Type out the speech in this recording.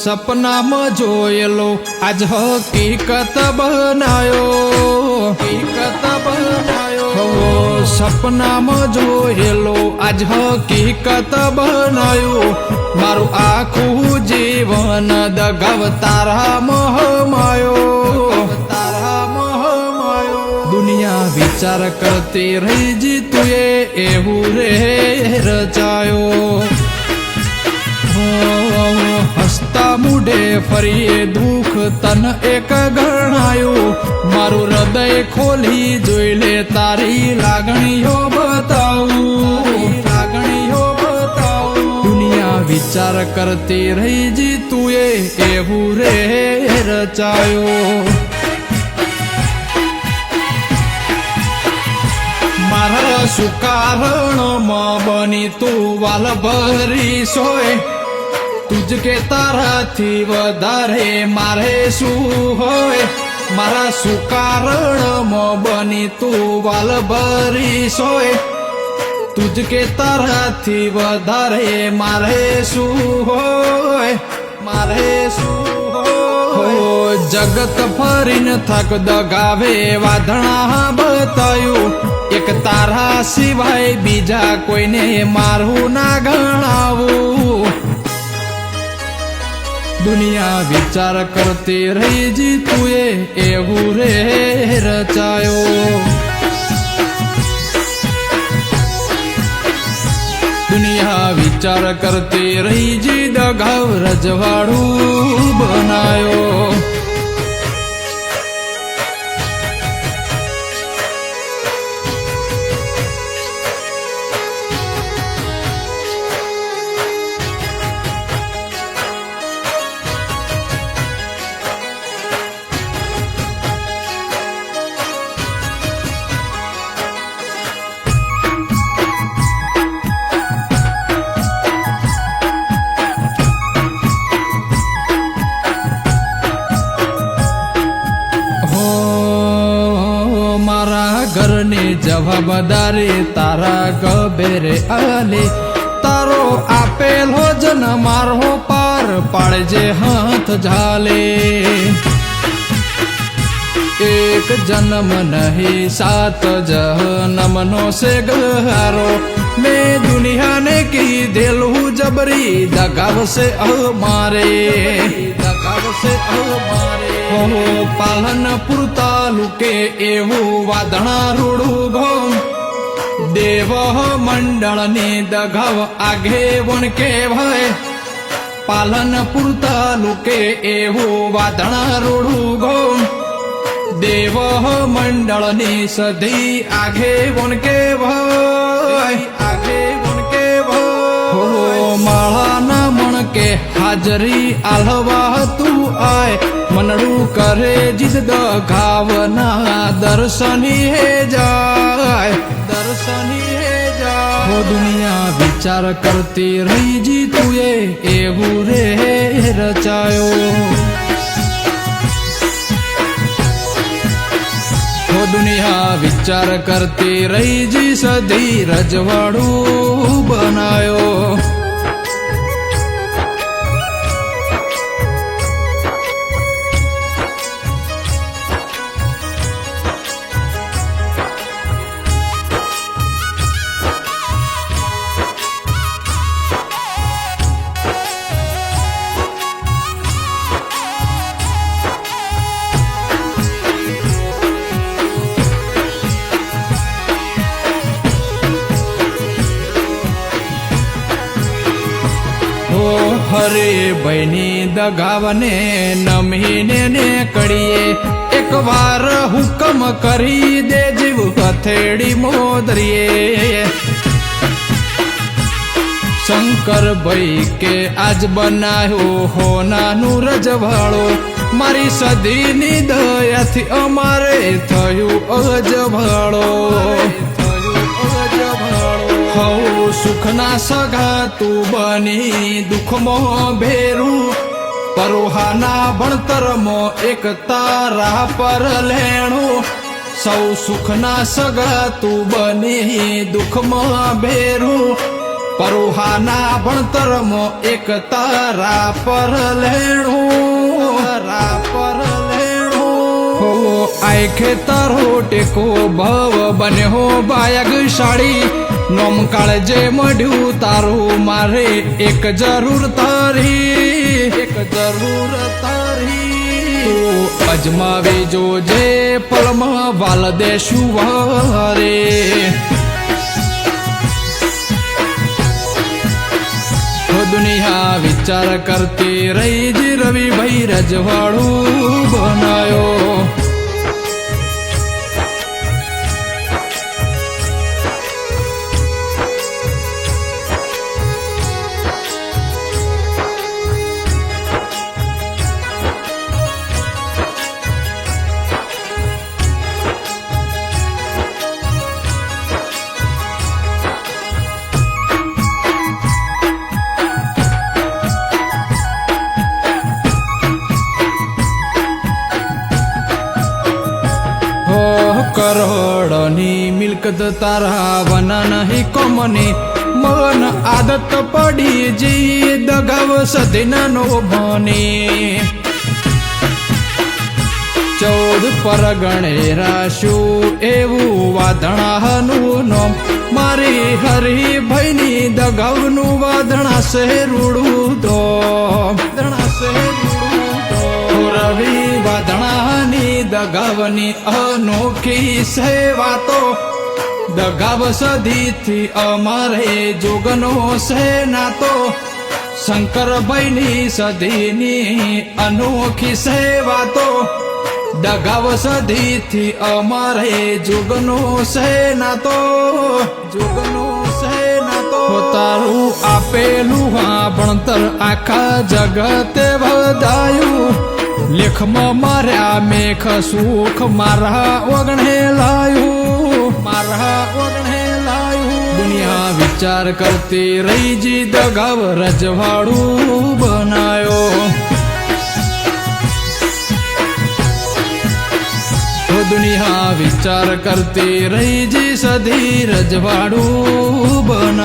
સપનામાં જોયેલો આજ હકીકત બનાયો, હકીકત બનાયો. સપનામાં જોયેલો આજ હકીકત બનાયો. મારું આખું જીવન દગાવ તારા મહમાયો, તારા મહમાયો. દુનિયા વિચાર કરતી રહી જી તું એવું રે રચાયો. હસતા મુઢે ફરીએ દુઃખ તન એક ગણાયું. મારું હૃદય ખોલી જોઈ લે તારી લાગણીઓ બતાવું, લાગણીઓ બતાવું. દુનિયા વિચાર કરતી રહી જી તું એવું રે રચાયો. મારા શું કારણમાં બની તું વાલ ભરી સોય. તુજ કે તારાથી વધારે મારે શું હોય. મારા શું કારણમાં બની તું વાલ ભરી સોય. તુજ કે તારાથી વધારે મારે શું હોય, મારે શું હોય. જગત ફરીને થક દગાવે વાધણા બતાયું. એક તારા સિવાય બીજા કોઈને મારું ના ગણાવું. દુનિયા વિચાર કરતી રહી જી તું એવું રે રચાયો. દુનિયા વિચાર કરતી રહી જી દગાવ રજવાડું બનાયો. ઘરની જવાબદારી તારા ગભેરે આલે. તારો આપેલો જન મારો પાર પાડજે હાથ ઝાલે. એક જન્મ નહીં સાત જન્મનો છે ગહારો. મેં દુનિયાને કીધેલું જબરી દગાવશે અમારે, દગાવશે અમારે. પાલન પૂરતા લુકે એવું વાદણા રૂડું ગોમ. દેવ મંડળની દગાવ આગે વણ કહેવાય. પાલન પૂરતા લુકે એવું વાદણા રૂડું ગોમ. દેવ મંડળની સધી આગે વણ કહેવાય, આગે વણ કહેવાય. માળાના મણકે હાજરી આલવા તું આય. મનડું કરે જીદ દગાવના દર્શની હે જાય, દર્શની હે જાય. દુનિયા વિચાર કરતી રહી જી તું એવું રે રચાયો. દુનિયા વિચાર કરતી રહી જી સધી રજવાડું બનાયો. હરે બહેની દગાવને નમીને ને કડીએ. એક વાર હુકમ કરી દે જીવ હથેળી મોદરીએ. શંકરભાઈ કે આજ બનાયો હોનાનું રજવાડો. મારી સદીની દયાથી અમારે થયું અજવાળો. હઉ સુખના સગા તું બની દુઃખમાં ભેરું. પરોહાના ભણતરમાં એક તારા પર લેણું. સૌ સુખના સગા તું બની દુઃખમાં ભેરું. પરોહાના ભણતરમાં એક તારા પર લેણું હો આય ખેતરો ટેકો ભવ બન્યો ભાયગશાળી નોમ કાળજે મળ્યું તારું મારે એક જરૂર તારી તું અજમાવી જોજે પલમાં વાલ દેશું વારે દુનિયા વિચાર કરતી રહી જી રવિભાઈ રજવાડું બનાયો કરોડોની મિલકત તારા વના નહીં કોમની મન આદત પડી જી દગાવ સદીનાનો બની 14 પરગણે રાશું એવું વાદણાનું નોમ મારી હરિભાઈની દગાવનું વાદણા છે રૂડું તો રવિ વાદણાની દગાવની અનોખી સેવા તો દગાવ સદીથી અમારે જોગનો સેના તો શંકરભાઈની સદીની અનોખી સેવા તો દગાવ સદીથી અમારે જોગનો સેના તો તારું આપેલું આ ભણતર આખા જગતે વધાયું લેખમાં માર્યા મેઘ સુખ મારા ઓગણે લાયું દુનિયા વિચાર કરતી રહી જી દગાવ રજવાડું બનાયો દુનિયા વિચાર કરતી રહી જી સધી રજવાડું બન